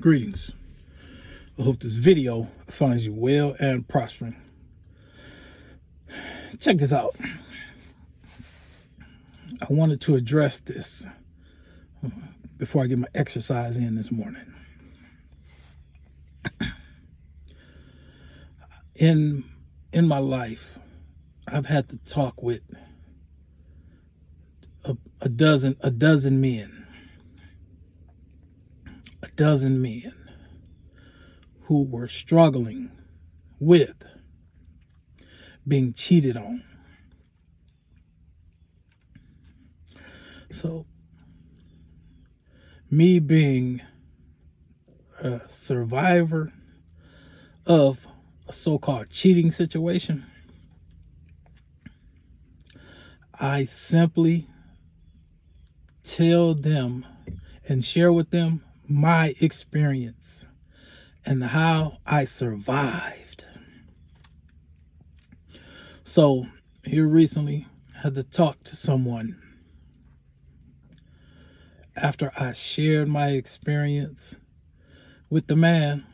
Greetings. I hope this video finds you well and prospering. Check this out. I wanted to address this before I get my exercise in this morning. In my life, I've had to talk with a dozen men who were struggling with being cheated on. So, me being a survivor of a so-called cheating situation, I simply tell them and share with them my experience and how I survived. So here recently, I had to talk to someone after I shared my experience with the man.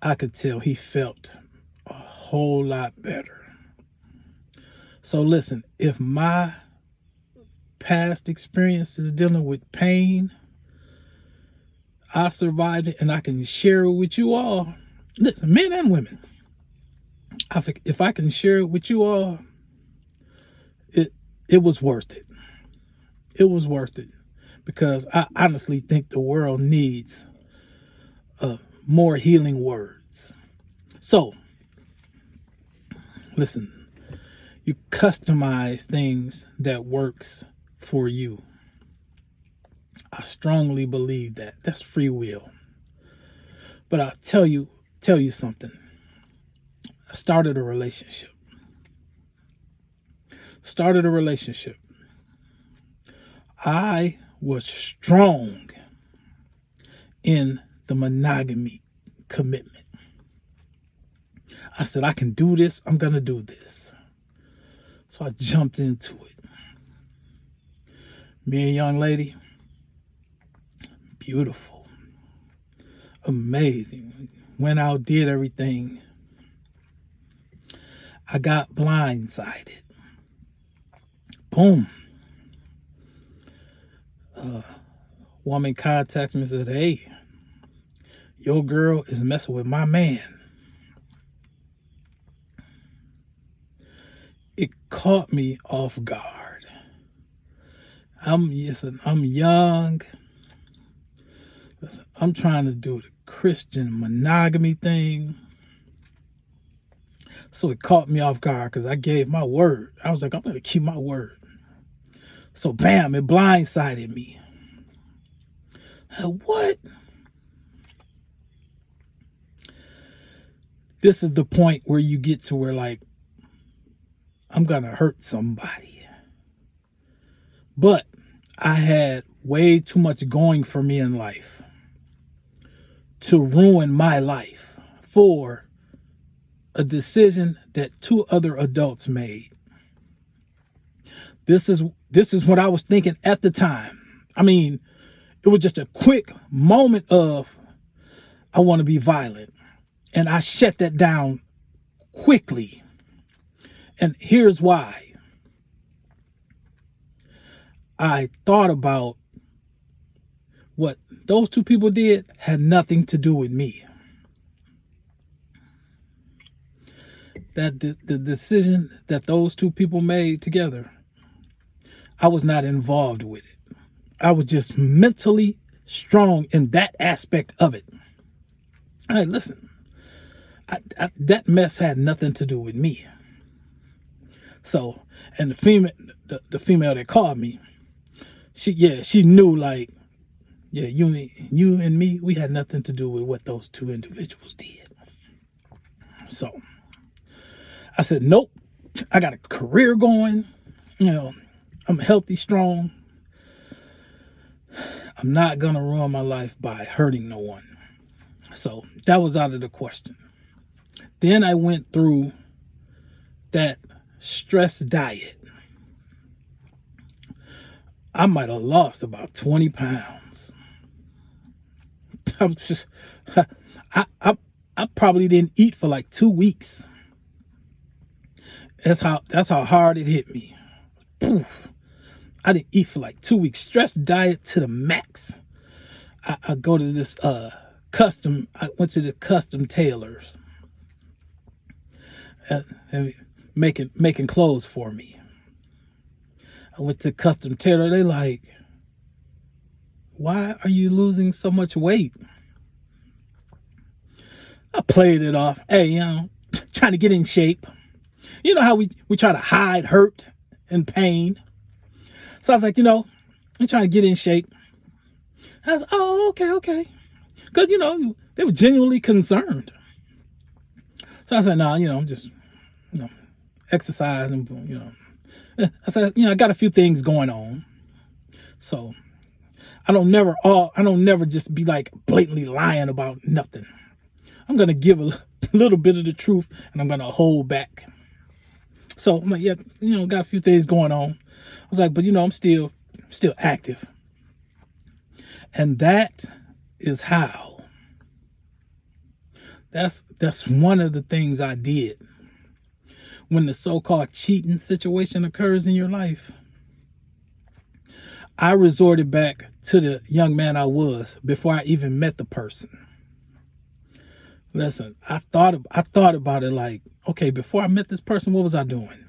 I could tell he felt a whole lot better. So listen, if my past experience is dealing with pain, I survived it and I can share it with you all. Listen, men and women, if I can share it with you all, it was worth it. It was worth it because I honestly think the world needs more healing words. So, listen, you customize things that works for you. I strongly believe that. That's free will. But I'll tell you something. I started a relationship. I was strong in the monogamy commitment. I said, I can do this. I'm going to do this. So I jumped into it. Me and young lady, beautiful, amazing. Went out, did everything. I got blindsided. Boom. Woman contacts me and said, hey, your girl is messing with my man. It caught me off guard. I'm young. Listen, I'm trying to do the Christian monogamy thing. So it caught me off guard because I gave my word. I was like, I'm going to keep my word. So bam, it blindsided me. What? This is the point where you get to where, like, I'm going to hurt somebody. But I had way too much going for me in life to ruin my life for a decision that two other adults made. This is what I was thinking at the time. I mean, it was just a quick moment of, I want to be violent. And I shut that down quickly. And here's why. I thought about what those two people did had nothing to do with me. That the decision that those two people made together, I was not involved with it. I was just mentally strong in that aspect of it. Hey, listen, that mess had nothing to do with me. So, and the female that called me, she knew, like, yeah, you and me, we had nothing to do with what those two individuals did. So I said, nope, I got a career going, I'm healthy, strong. I'm not going to ruin my life by hurting no one. So that was out of the question. Then I went through that stress diet. I might have lost about 20 pounds. I was just, I probably didn't eat for like 2 weeks. That's how hard it hit me. Poof. I didn't eat for like 2 weeks. Stress diet to the max. I go to this I went to the custom tailors and making clothes for me. I went to custom tailor. They like, why are you losing so much weight? I played it off. Hey, trying to get in shape. You know how we try to hide hurt and pain. So I was like, I'm trying to get in shape. I was, oh, okay. Because, they were genuinely concerned. So I said, no, I'm just, exercising, I said, I got a few things going on. So I don't never just be like blatantly lying about nothing. I'm going to give a little bit of the truth and I'm going to hold back. So I'm like, yeah, got a few things going on. I was like, but I'm still active. And that is how. That's one of the things I did when the so-called cheating situation occurs in your life. I resorted back to the young man I was before I even met the person. Listen, I thought about it like, okay, before I met this person, what was I doing?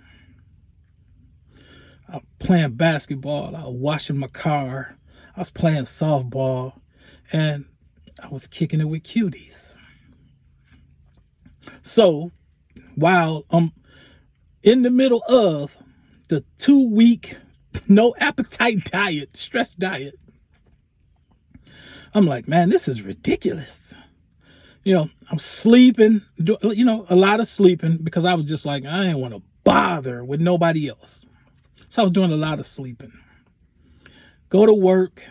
I was playing basketball. I was washing my car. I was playing softball. And I was kicking it with cuties. So while I'm in the middle of the 2-week no appetite diet, stress diet, I'm like, man, this is ridiculous. I'm sleeping, a lot of sleeping because I was just like, I didn't want to bother with nobody else. So I was doing a lot of sleeping. Go to work,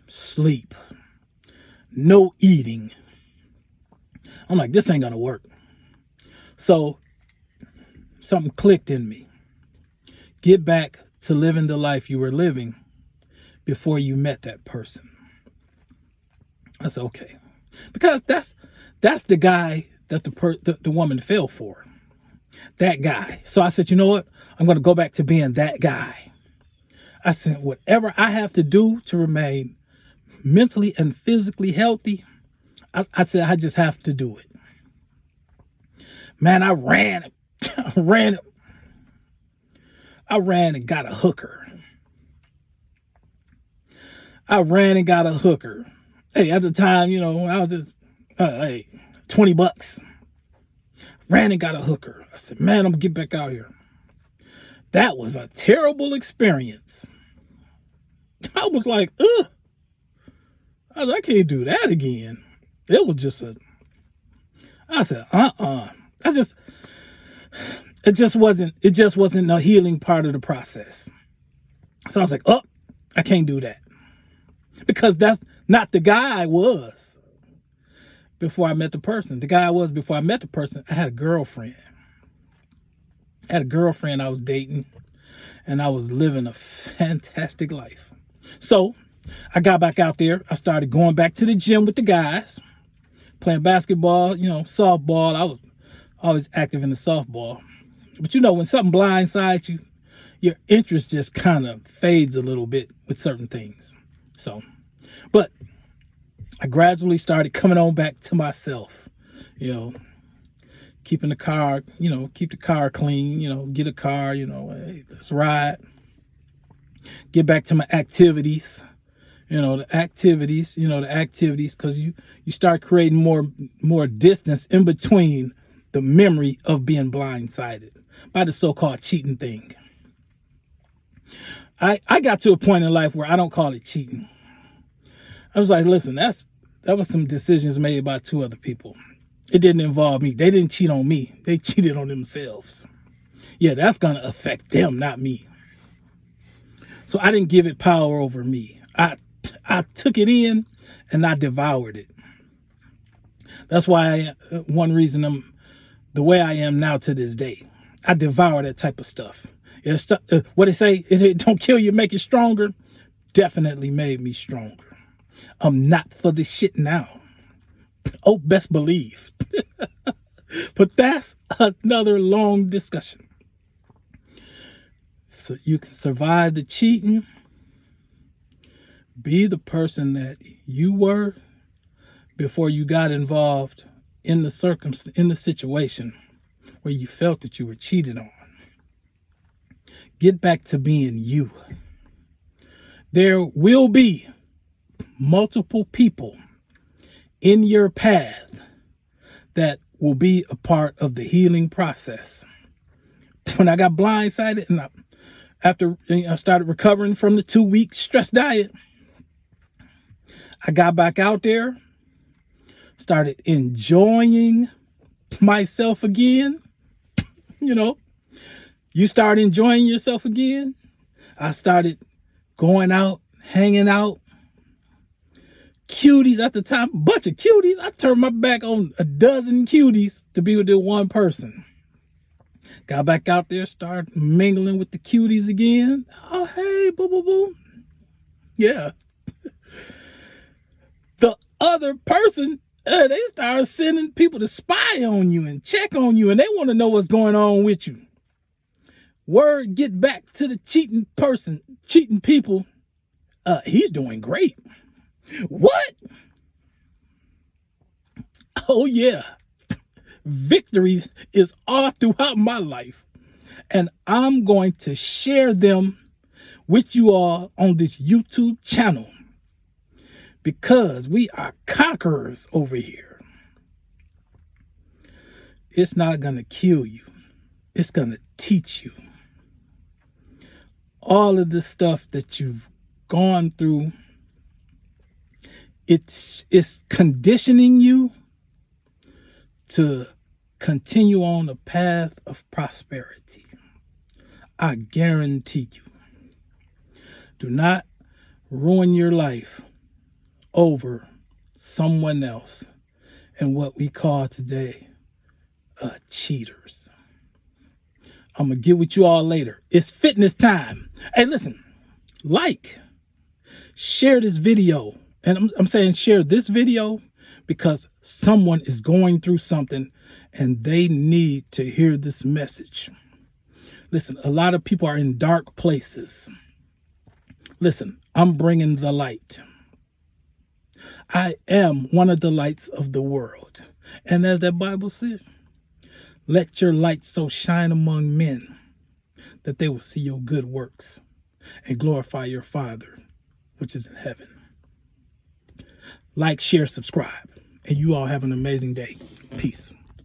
sleep, no eating. I'm like, this ain't going to work. So something clicked in me. Get back to living the life you were living before you met that person. I said, okay. Because that's the guy that the woman fell for. That guy. So I said, you know what? I'm going to go back to being that guy. I said, whatever I have to do to remain mentally and physically healthy, I said, I just have to do it. Man, I ran and got a hooker. Hey, at the time, I was just, $20. Ran and got a hooker. I said, man, I'm gonna get back out here. That was a terrible experience. I was like, ugh. I can't do that again. It was just I said, it just wasn't a healing part of the process. So I was like, oh, I can't do that. Because that's not the guy I was before I met the person. The guy I was before I met the person, I had a girlfriend. I was dating, and I was living a fantastic life. So I got back out there. I started going back to the gym with the guys, playing basketball, softball. I was always active in the softball. But when something blindsides you, your interest just kind of fades a little bit with certain things. So, but I gradually started coming on back to myself, keeping the car, keep the car clean, get a car, hey, let's ride. Get back to my activities, the activities, because you start creating more distance in between the memory of being blindsided by the so-called cheating thing. I got to a point in life where I don't call it cheating. I was like, listen, that was some decisions made by two other people. It didn't involve me. They didn't cheat on me. They cheated on themselves. Yeah, that's going to affect them, not me. So I didn't give it power over me. I took it in and I devoured it. That's why one reason I'm the way I am now to this day. I devour that type of stuff. What they say, it don't kill you, make you stronger. Definitely made me stronger. I'm not for the shit now. Oh, best believe. But that's another long discussion. So you can survive the cheating, be the person that you were before you got involved in the situation where you felt that you were cheated on. Get back to being you. There will be multiple people in your path that will be a part of the healing process. When I got blindsided and after I started recovering from the 2-week stress diet, I got back out there, started enjoying myself again. You start enjoying yourself again. I started going out, hanging out. Cuties at the time, bunch of cuties. I turned my back on a dozen cuties to be with this one person. Got back out there, started mingling with the cuties again. Oh, hey, boo, boo, boo. Yeah. The other person, they started sending people to spy on you and check on you, and they want to know what's going on with you. Word get back to the cheating people. He's doing great. What? Oh, yeah. Victory is all throughout my life. And I'm going to share them with you all on this YouTube channel because we are conquerors over here. It's not going to kill you. It's going to teach you. All of the stuff that you've gone through, it's conditioning you to continue on a path of prosperity. I guarantee you. Do not ruin your life over someone else and what we call today cheaters. I'm going to get with you all later. It's fitness time. Hey, listen, share this video. And I'm saying share this video because someone is going through something and they need to hear this message. Listen, a lot of people are in dark places. Listen, I'm bringing the light. I am one of the lights of the world. And as that Bible says, let your light so shine among men that they will see your good works and glorify your Father, which is in heaven. Like, share, subscribe, and you all have an amazing day. Peace.